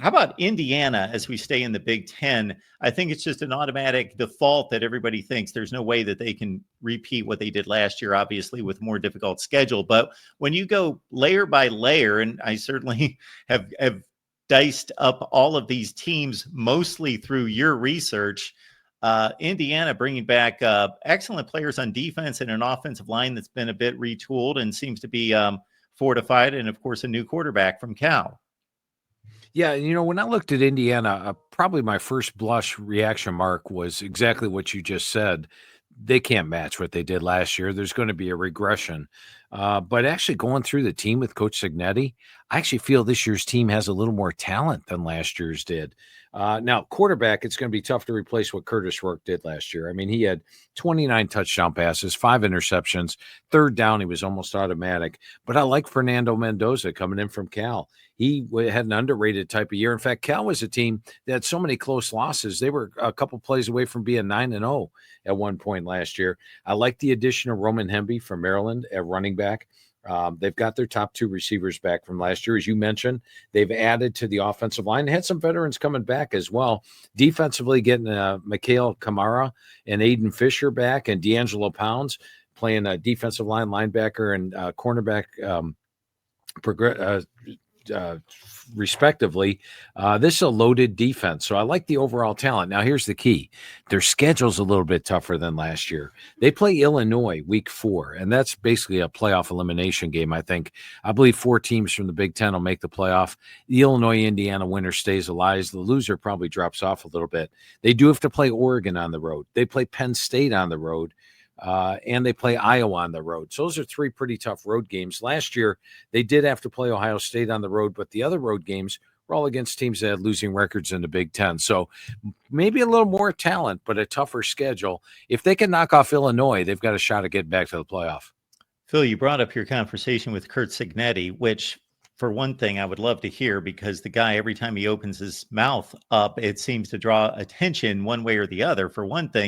How about Indiana as we stay in the Big Ten? I think it's just an automatic default that everybody thinks there's no way that they can repeat what they did last year, obviously, with more difficult schedule. But when you go layer by layer, and I certainly have diced up all of these teams mostly through your research, Indiana bringing back excellent players on defense and an offensive line that's been a bit retooled and seems to be fortified. And, of course, a new quarterback from Cal. Yeah, when I looked at Indiana, probably my first blush reaction, Mark, was exactly what you just said. They can't match what they did last year. There's going to be a regression. But actually going through the team with Coach Signetti, I actually feel this year's team has a little more talent than last year's did. Now, quarterback, it's going to be tough to replace what Curtis Rourke did last year. I mean, he had 29 touchdown passes, 5 interceptions, third down, he was almost automatic. But I like Fernando Mendoza coming in from Cal. He had an underrated type of year. In fact, Cal was a team that had so many close losses. They were a couple plays away from being 9-0 at one point last year. I like the addition of Roman Hemby from Maryland at running back. They've got their top 2 receivers back from last year. As you mentioned, they've added to the offensive line. They had some veterans coming back as well. Defensively, getting Mikhail Kamara and Aiden Fisher back, and D'Angelo Pounds playing a defensive line linebacker and cornerback respectively. This is a loaded defense, so I like the overall talent. Now, here's the key. Their schedule's a little bit tougher than last year. They play Illinois week 4, and that's basically a playoff elimination game, I think. I believe 4 teams from the Big Ten will make the playoff. The Illinois-Indiana winner stays alive. The loser probably drops off a little bit. They do have to play Oregon on the road. They play Penn State on the road. And they play Iowa on the road. So those are 3 pretty tough road games. Last year, they did have to play Ohio State on the road, but the other road games were all against teams that had losing records in the Big Ten. So maybe a little more talent, but a tougher schedule. If they can knock off Illinois, they've got a shot at getting back to the playoff. Phil, you brought up your conversation with Curt Signetti, which, for one thing, I would love to hear, because the guy, every time he opens his mouth up, it seems to draw attention one way or the other. For one thing,